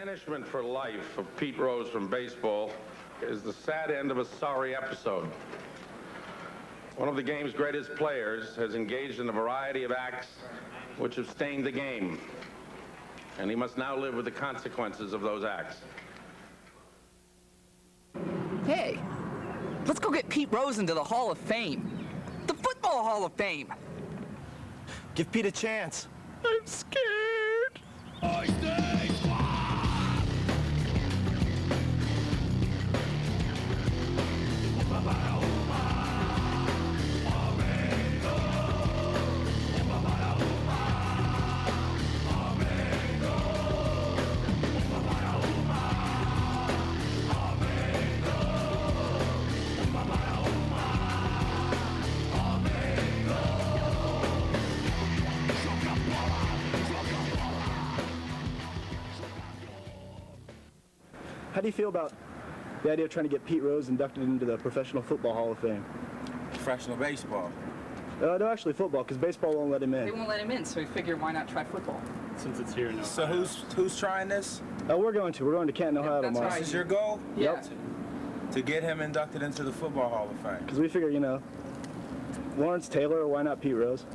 banishment for life of Pete Rose from baseball is the sad end of a sorry episode. One of the game's greatest players has engaged in a variety of acts which have stained the game, and he must now live with the consequences of those acts. Hey, let's go get Pete Rose into the Hall of Fame. The Football Hall of Fame. Give Pete a chance. I'm scared. I stay squad! How do you feel about the idea of trying to get Pete Rose inducted into the Professional Football Hall of Fame? Professional baseball. No, actually football, because baseball won't let him in. They won't let him in, so we figure why not try football? Since it's here in Ohio. So who's trying this? We're going to Canton, Ohio that's tomorrow. right. This is your goal? Yeah. To get him inducted into the Football Hall of Fame. Because we figure, you know, Lawrence Taylor, or why not Pete Rose?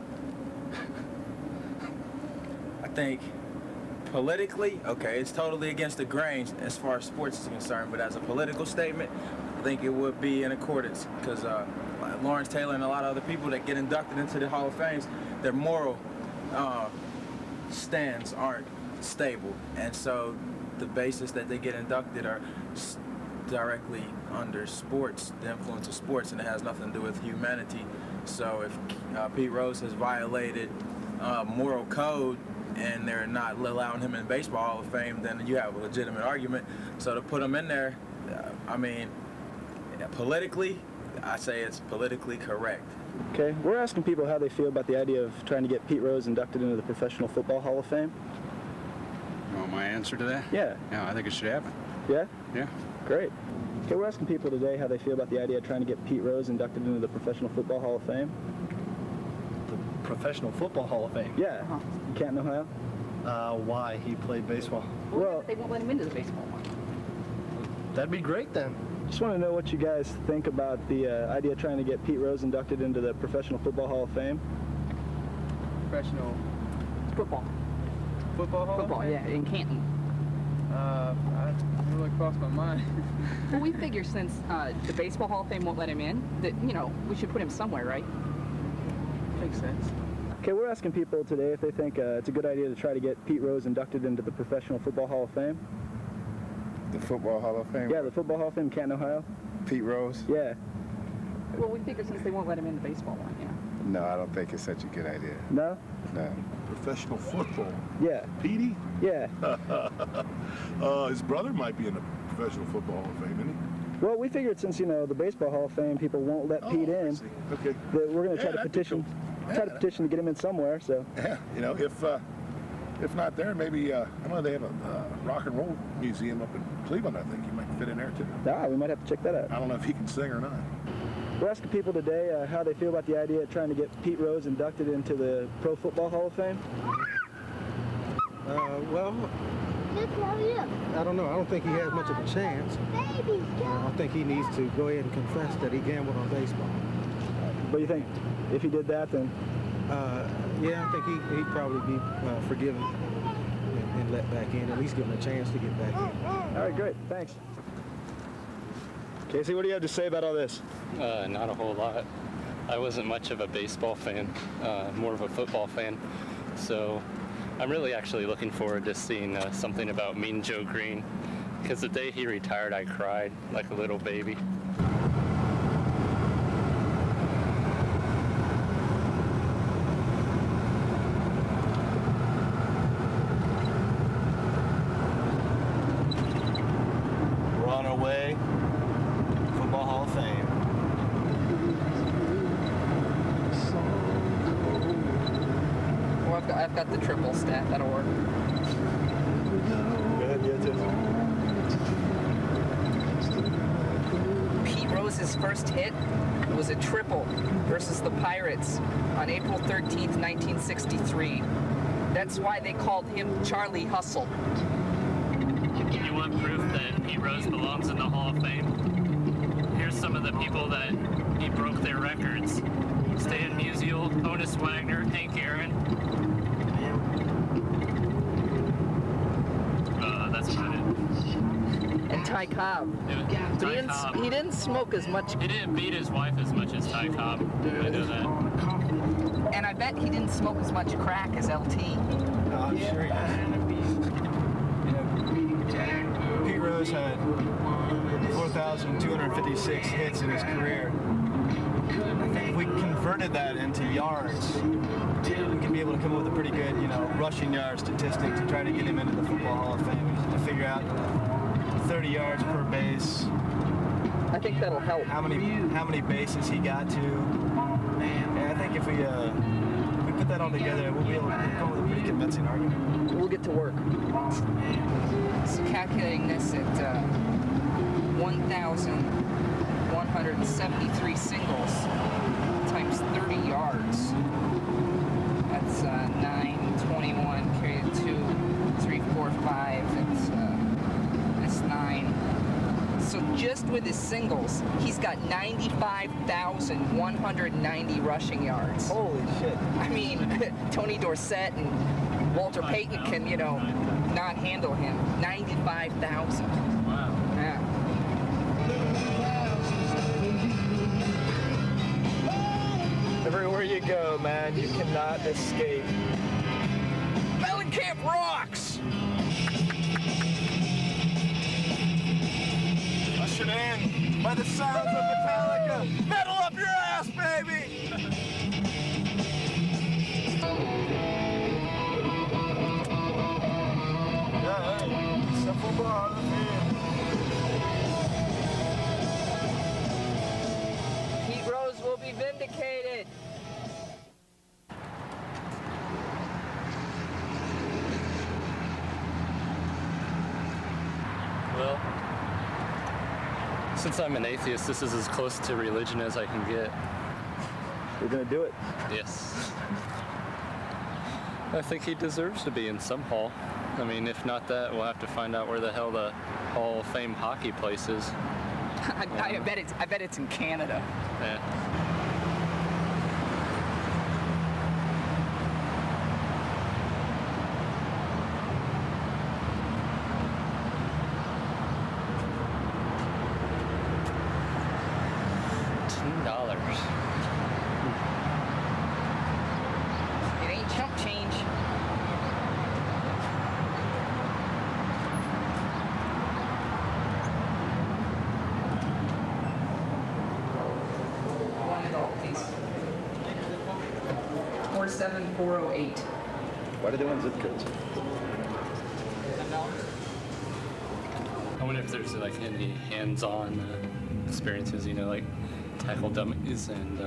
I think politically, okay, it's totally against the grain as far as sports is concerned, but as a political statement, I think it would be in accordance because Lawrence Taylor and a lot of other people that get inducted into the Hall of Fame, their moral stands aren't stable, and so the basis that they get inducted are directly under sports, the influence of sports, and it has nothing to do with humanity. So if Pete Rose has violated moral code and they're not allowing him in Baseball Hall of Fame, then you have a legitimate argument. So to put him in there, I mean, politically, I say it's politically correct. Okay, we're asking people how they feel about the idea of trying to get Pete Rose inducted into the Professional Football Hall of Fame. You want my answer to that? Yeah. Yeah, I think it should happen. Yeah? Yeah. Great. Okay, we're asking people today how they feel about the idea of trying to get Pete Rose inducted into the Professional Football Hall of Fame. The Professional Football Hall of Fame? Yeah. In Canton, Ohio. Why? He played baseball. Well, They won't let him into the baseball one. That'd be great then. just want to know what you guys think about the idea of trying to get Pete Rose inducted into the Professional Football Hall of Fame. Professional Football. football hall? Football, yeah, in Canton. I didn't really crossed my mind. Well, we figure since the Baseball Hall of Fame won't let him in, that, you know, we should put him somewhere, right? Makes sense. Okay, we're asking people today if they think it's a good idea to try to get Pete Rose inducted into the Professional Football Hall of Fame. The Football Hall of Fame? Yeah, the Football Hall of Fame, Canton, Ohio. Pete Rose? Yeah. Well, we figure since they won't let him in the baseball one, you know. No, I don't think it's such a good idea. No? No. Professional football. Yeah. Petey? Yeah. His brother might be in the Professional Football Hall of Fame, isn't he? Well, we figured since, you know, the Baseball Hall of Fame people won't let Pete I in, see. Okay. that we're going to try to that'd be petition, cool. try to petition to get him in somewhere. So. Yeah, you know, if not there, maybe I know they have a rock and roll museum up in Cleveland. I think he might fit in there too. We might have to check that out. I don't know if he can sing or not. We're asking people today how they feel about the idea of trying to get Pete Rose inducted into the Pro Football Hall of Fame. Well, I don't know. I don't think he has much of a chance. I think he needs to go ahead and confess that he gambled on baseball. But you think if he did that, then? Yeah, I think he'd probably be forgiven and let back in, at least give him a chance to get back in. All right, great. Thanks. Casey, what do you have to say about all this? Not a whole lot. I wasn't much of a baseball fan, more of a football fan. So I'm really actually looking forward to seeing something about Mean Joe Green, because the day he retired, I cried like a little baby. We're on our way. Football Hall of Fame. Well, I've got the triple stat. That'll work. Pete Rose's first hit was a triple versus the Pirates on April 13th, 1963. That's why they called him Charlie Hustle. You want proof that Pete Rose belongs in the Hall of Fame? Here's some of the people that he broke their records. Stan Musial, Honus Wagner, Hank Aaron. That's about it. And Ty Cobb. But he didn't smoke as much. He didn't beat his wife as much as Ty Cobb. I know that. And I bet he didn't smoke as much crack as LT. I'm sure he did. Pete Rose had 4,256 hits in his career. I think if we converted that into yards, we could be able to come up with a pretty good, rushing yard statistic to try to get him into the Football Hall of Fame. To figure out 30 yards per base. I think that'll help. How many bases he got to. And I think if we put that all together, we'll be able to come up with a pretty convincing argument. We'll get to work. So calculating this at 1,173 singles times 30 yards. That's 9, 21, carry it 2, 3, 4, 5. That's 9. So just with his singles, he's got 95,190 rushing yards. Holy shit. I mean, Tony Dorsett and Walter Payton can, not handle him. 95,000. Wow. Yeah. Everywhere you go, man, you cannot escape. Mellencamp rocks! Ushered in by the sounds of Metallica. Metal up your ass, baby! Pete Rose will be vindicated. Well, since I'm an atheist, this is as close to religion as I can get. We're gonna do it. Yes. I think he deserves to be in some hall. I mean, if not that, we'll have to find out where the hell the Hall of Fame hockey place is. I bet it's in Canada. Yeah. $10. It ain't chump change. $1, please. 47408. Why do they want zip codes? I wonder if there's like any hands-on experiences, like tackle dummies and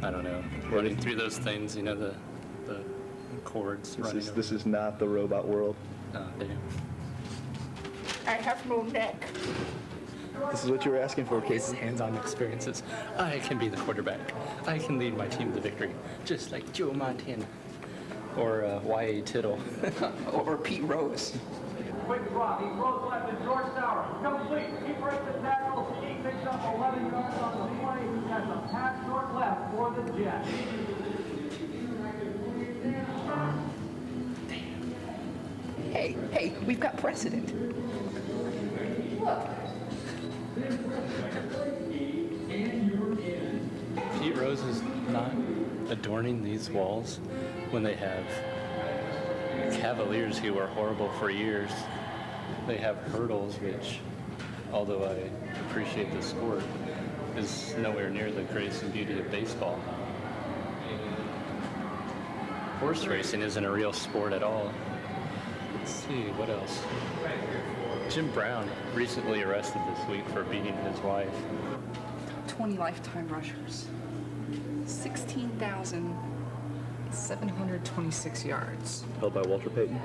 I don't know, running through those things, the cords running. This is not the robot world. Oh, damn. I have no neck. This is what you were asking for, His Casey. hands-on experiences. I can be the quarterback. I can lead my team to victory, just like Joe Montana or Y.A. Tittle. Or Pete Rose. Quick drop. He throws left to George Sauer. Complete. He breaks the tackle. He picks up 11 yards on the play. He has a pass short left for the Jets. Hey, we've got precedent. Look. Pete Rose is not adorning these walls when they have Cavaliers who were horrible for years. They have hurdles, which, although I appreciate the sport, is nowhere near the grace and beauty of baseball. Horse racing isn't a real sport at all. Let's see, what else? Jim Brown recently arrested this week for beating his wife. 20 lifetime rushers. 16,726 yards. Held by Walter Payton.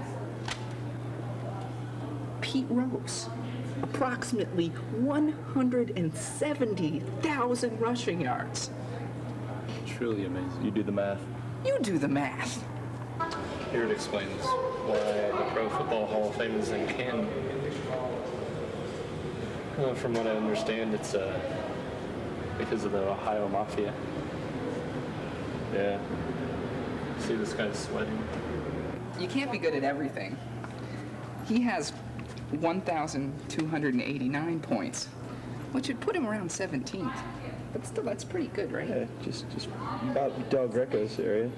Pete Rose. Approximately 170,000 rushing yards. Truly amazing. You do the math. You do the math. Here it explains why the Pro Football Hall of Fame is in Canton. From what I understand, it's because of the Ohio Mafia. Yeah. See this guy's sweating. You can't be good at everything. He has 1,289 points, which would put him around 17th. But still, that's pretty good, right? Yeah, just about Del Greco's area.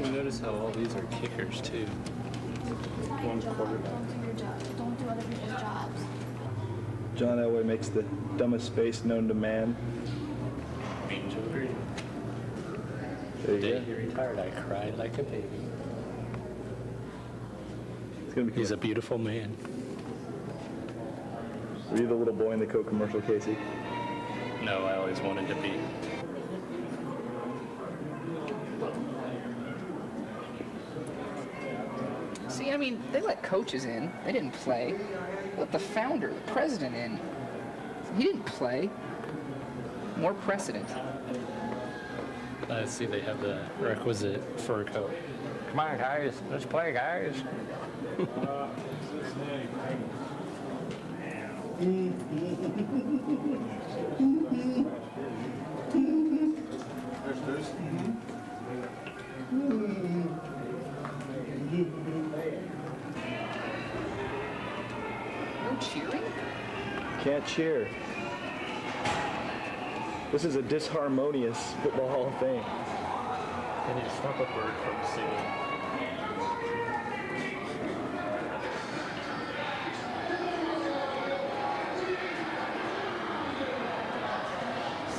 You notice how all these are kickers, too. One quarterback. Don't do other people's jobs. John Elway makes the dumbest face known to man. Mean Joe Green. There The you day go. he retired, I cried like a baby. It's gonna be cool. He's a beautiful man. Were you the little boy in the Coke commercial, Casey? No, I always wanted to be. See, I mean, they let coaches in. They didn't play. They let the founder, the president in. He didn't play. More precedent. Let's see, they have the requisite fur coat. Come on, guys. Let's play, guys. No cheering? Can't cheer. This is a disharmonious Football Hall of Fame. Can you stop a bird from singing?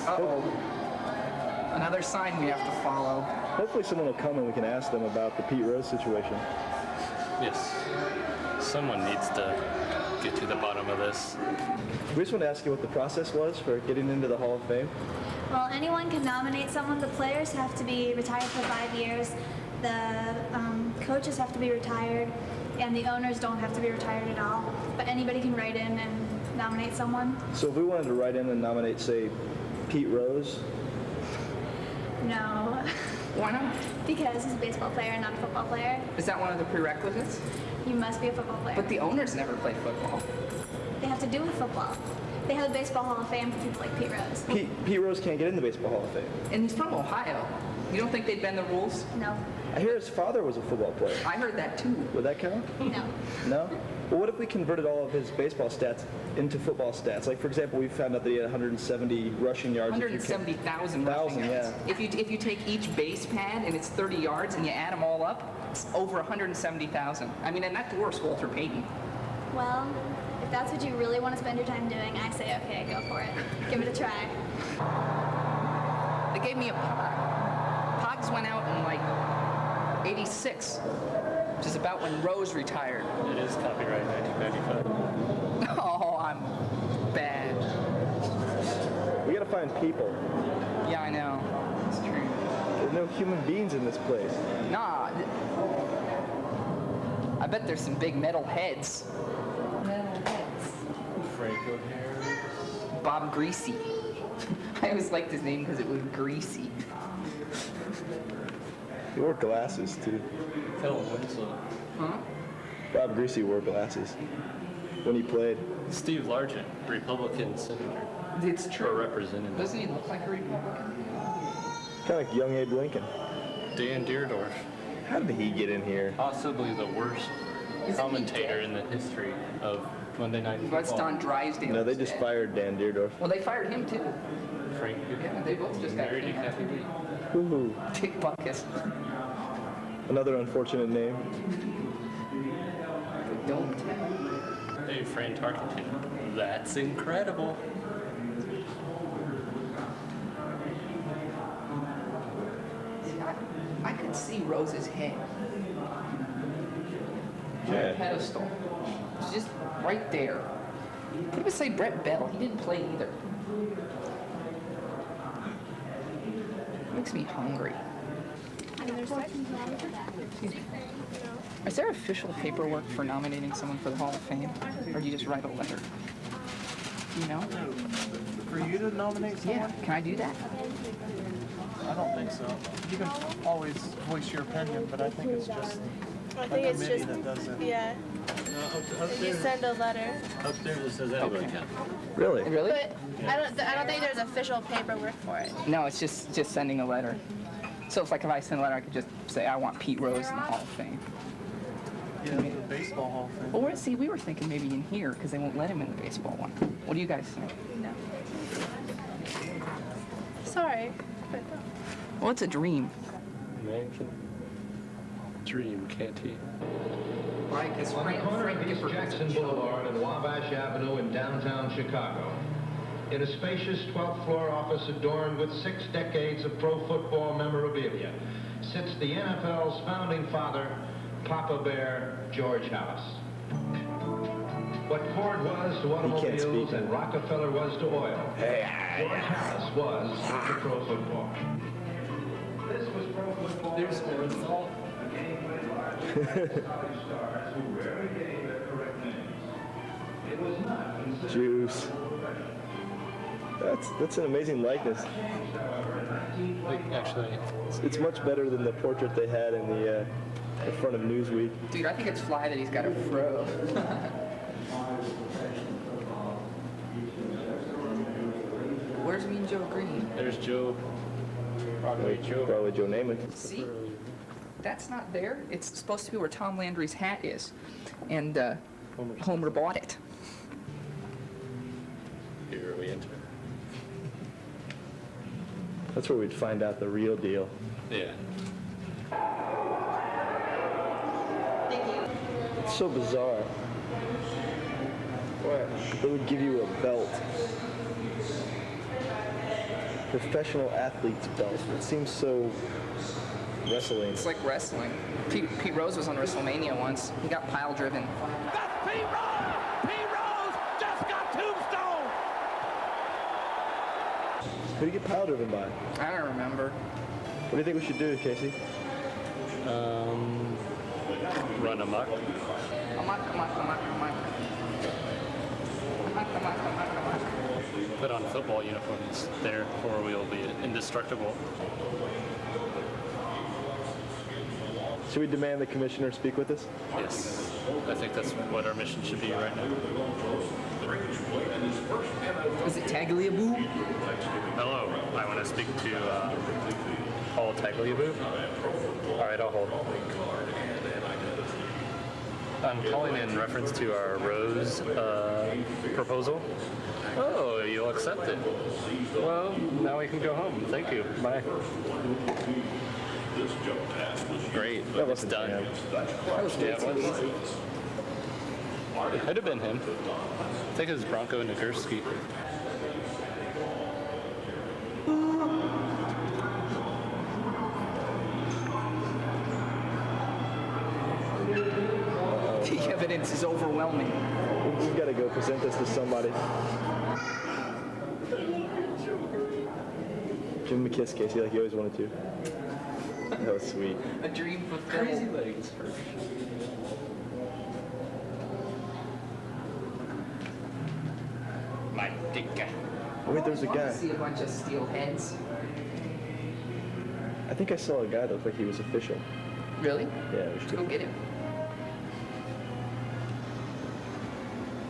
Uh-oh. Another sign we have to follow. Hopefully someone will come and we can ask them about the Pete Rose situation. Yes. Someone needs to get to the bottom of this. We just want to ask you what the process was for getting into the Hall of Fame. Well, anyone can nominate someone. The players have to be retired for 5 years. The coaches have to be retired, and the owners don't have to be retired at all. But anybody can write in and nominate someone. So if we wanted to write in and nominate, say, Pete Rose, No, Why not? because he's a baseball player and not a football player. Is that one of the prerequisites? You must be a football player. But the owners never played football. They have to do with football. They have a baseball Hall of Fame for people like Pete Rose. Pete Rose can't get in the Baseball Hall of Fame. And he's from Ohio. You don't think they'd bend the rules? No, I hear his father was a football player. I heard that too. Would that count? no. No? Well, what if we converted all of his baseball stats into football stats? Like, for example, we found out that he had 170 rushing yards. 170,000 rushing yards. Yeah. If you take each base pad and it's 30 yards and you add them all up, it's over 170,000. I mean, and that dwarfs Walter Payton. Well, if that's what you really want to spend your time doing, I say okay, go for it. Give it a try. They gave me a Pog. Pogs went out in like 86, which is about when Rose retired. It is copyright 1995. Oh, I'm bad. We gotta find people. Yeah, I know. It's true. There's no human beings in this place. Nah. I bet there's some big metal heads. Metal heads. Franco Harris. Bob Greasy. I always liked his name because it was greasy. He wore glasses, too. Phil Winslow. Huh? Bob Greasy wore glasses when he played. Steve Largent, Republican senator. It's Or true. representative. Doesn't he look like a Republican? Kind of like young Abe Lincoln. Dan Deerdorf. How did he get in here? Possibly the worst commentator in the history of Monday Night Football. That's Don Drysdale. No, they just fired Dan Deerdorf. Well, they fired him too. Frank. Yeah, they both just got married to Kathy Lee. Woohoo. Dick Buckus. Another unfortunate name. Don't tell. Hey, Fran Tarkenton. That's incredible. See, I could see Rose's head. Yeah. Pedestal. It's just right there. Put him beside Brett Bell. He didn't play either. Makes me hungry. Is there official paperwork for nominating someone for the Hall of Fame? Or do you just write a letter? You know? For you to nominate someone? Yeah, can I do that? I don't think so. You can always voice your opinion, but I think it's just I think a it's committee just, that does it. yeah. And you send a letter. Upstairs it says anybody can. Really? Really? But I don't think there's official paperwork for it. No, it's just sending a letter. So it's like if I send a letter, I could just say I want Pete Rose in the Hall of Fame. Yeah, the baseball Hall of Fame. Well, we were thinking maybe in here because they won't let him in the baseball one. What do you guys think? No. Sorry. But no. Well, it's a dream. Man can dream, can't he? Right, because On the corner of East Jackson Boulevard and Wabash Avenue in downtown Chicago, in a spacious 12th floor office adorned with 6 decades of pro football memorabilia, sits the NFL's founding father, Papa Bear George Halas. What Ford was to automobiles and Rockefeller was to oil, George Halas was to pro football. This was pro football. There's the result. A game played largely by college stars who rarely gave their correct names. It was not considered. Juice. That's an amazing likeness. Actually, It's much better than the portrait they had in the front of Newsweek. Dude, I think it's fly that he's got a fro. Where's Mean Joe Green? there's Joe. Broadway Joe. Probably Joe Namath. See? That's not there. It's supposed to be where Tom Landry's hat is. And Homer bought it. Here we enter. That's where we'd find out the real deal. Yeah. It's so bizarre. They would give you a belt. Professional athlete's belt. It seems so wrestling. It's like wrestling. Pete Rose was on WrestleMania once. He got pile driven. That's Pete Rose! Pete Rose just got tombstone! Who did you get pile driven by? I don't remember. What do you think we should do, Casey? Run amok. Put on football uniforms, therefore we will be indestructible. Should we demand the commissioner speak with us? Yes, I think that's what our mission should be right now. Is it Tagliabue? Hello, I want to speak to Paul Tagliabue. All right, I'll hold. I'm calling in reference to our Rose proposal. Oh, you'll accept it. Well, now we can go home. Thank you. Bye. Great. It's done. That was Yeah, it was. It could have been him. I think it was Bronco Nagurski. The evidence is overwhelming. We've got to go present this to somebody. Give him a kiss, Casey, like you always wanted to. That was sweet. A dream fulfilled. Crazy legs first. My dick. Oh, wait, there's a I guy. see a bunch of steel heads. I think I saw a guy that looked like he was official. Really? Yeah, we should Go get him.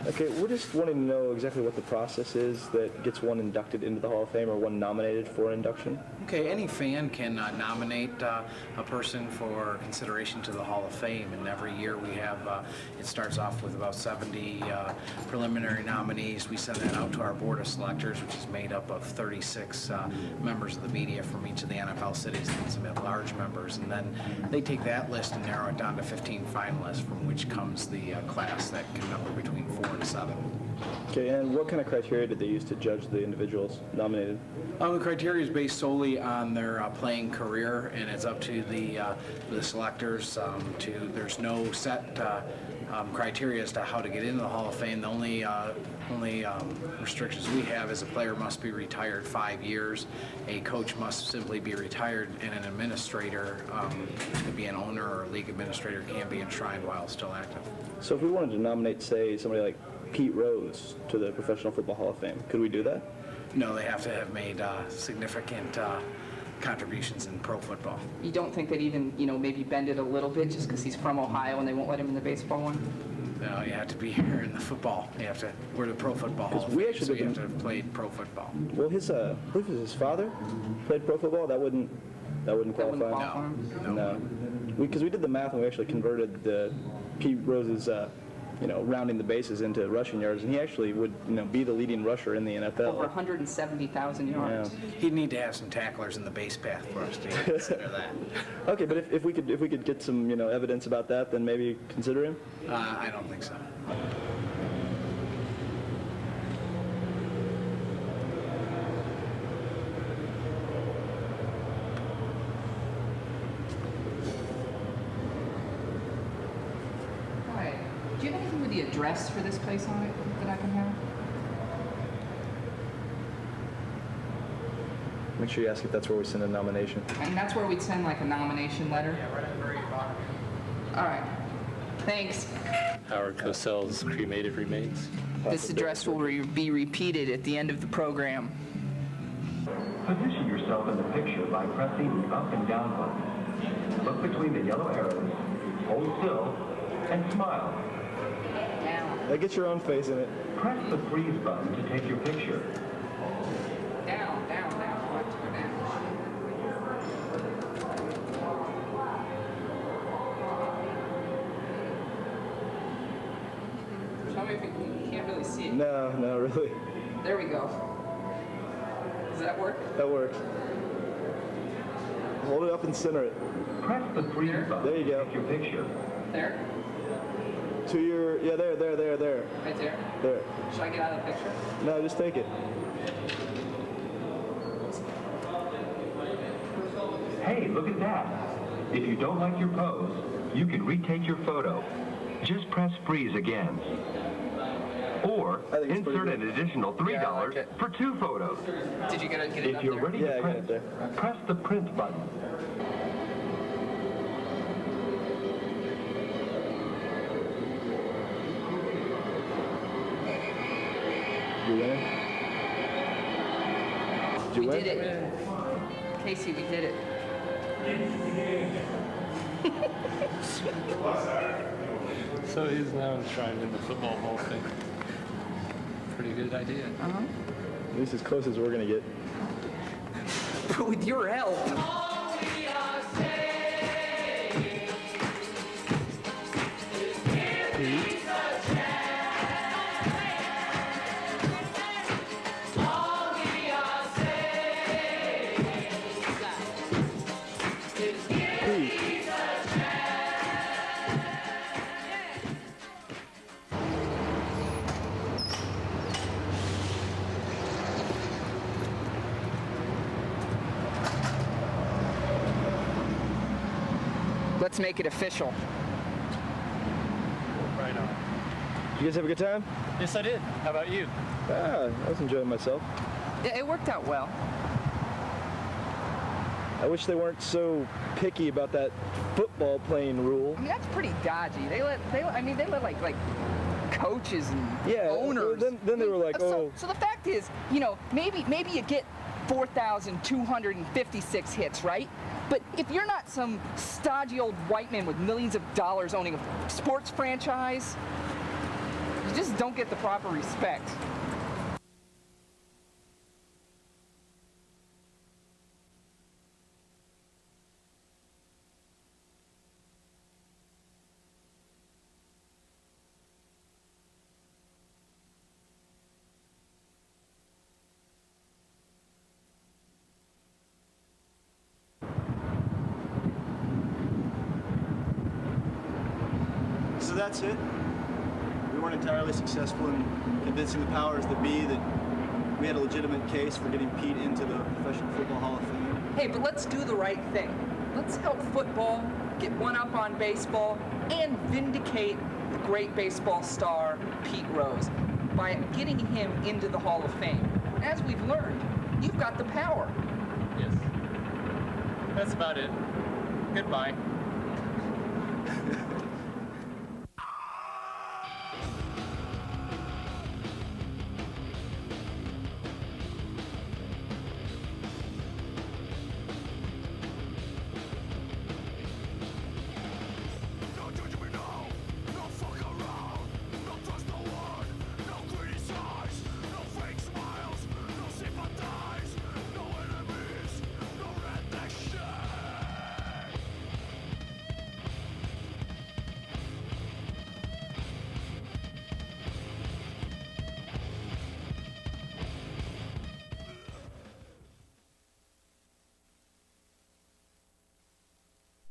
Okay, we're just wanting to know exactly what the process is that gets one inducted into the Hall of Fame or one nominated for induction. Okay, any fan can nominate a person for consideration to the Hall of Fame, and every year we have, it starts off with about 70 preliminary nominees. We send that out to our Board of Selectors, which is made up of 36 members of the media from each of the NFL cities and some at-large members, and then they take that list and narrow it down to 15 finalists, from which comes the class that can number between 4 and 7. Okay, and what kind of criteria did they use to judge the individuals nominated? The criteria is based solely on their playing career, and it's up to the selectors there's no set criteria as to how to get into the Hall of Fame. The only restrictions we have is a player must be retired 5 years, a coach must simply be retired, and an administrator, which could be an owner or a league administrator, can be enshrined while still active. So if we wanted to nominate, say, somebody like Pete Rose to the Professional Football Hall of Fame, could we do that? No, they have to have made significant contributions in pro football. You don't think they'd even, maybe bend it a little bit just because he's from Ohio and they won't let him in the baseball one? No, you have to be here in the football. We're the pro football Hall of Fame, so you have to have played pro football. Well, I believe his father played pro football. That wouldn't qualify. No. Because we did the math and we actually converted Pete Rose's, rounding the bases into rushing yards, and he actually would, be the leading rusher in the NFL. Over 170,000 yards. Yeah. He'd need to have some tacklers in the base path for us to consider that. Okay, but if we could get some, evidence about that, then maybe consider him. I don't think so. Do you have anything with the address for this place on it that I can have? Make sure you ask if that's where we send a nomination. And that's where we'd send like a nomination letter? Yeah, right at the very bottom. All right. Thanks. Howard Cosell's cremated remains. This address will be repeated at the end of the program. Position yourself in the picture by pressing the up and down buttons. Look between the yellow arrows, hold still, and smile. Get your own face in it. Press the freeze button to take your picture. Down. Let's go down. Show me if you can't really see it. No, really. There we go. Does that work? That works. Hold it up and center it. Press the freeze button there you go. to take your picture. There? To your, there. Right there? There. Should I get out of the picture? No, just take it. Hey, look at that. If you don't like your pose, you can retake your photo. Just press freeze again. Or insert an additional $3 for 2 photos. Did you get it If up you're there? ready to press the print button. You win? Did you We win? did it. Casey, we did it. So he's now enshrined in the Football Hall of Fame. Pretty good idea. Uh-huh. At least as close as we're going to get. But with your help. Let's make it official. Right on. You guys have a good time? Yes, I did. How about you? I was enjoying myself. Yeah, it worked out well. I wish they weren't so picky about that football playing rule. I mean, that's pretty dodgy. They let like coaches and owners. Then they were like, So the fact is, maybe you get 4,256 hits, right? But if you're not some stodgy old white man with millions of dollars owning a sports franchise, you just don't get the proper respect. So that's it. We weren't entirely successful in convincing the powers that be that we had a legitimate case for getting Pete into the Professional Football Hall of Fame. Hey, but let's do the right thing. Let's help football get one up on baseball and vindicate the great baseball star, Pete Rose, by getting him into the Hall of Fame. As we've learned, you've got the power. Yes. That's about it. Goodbye.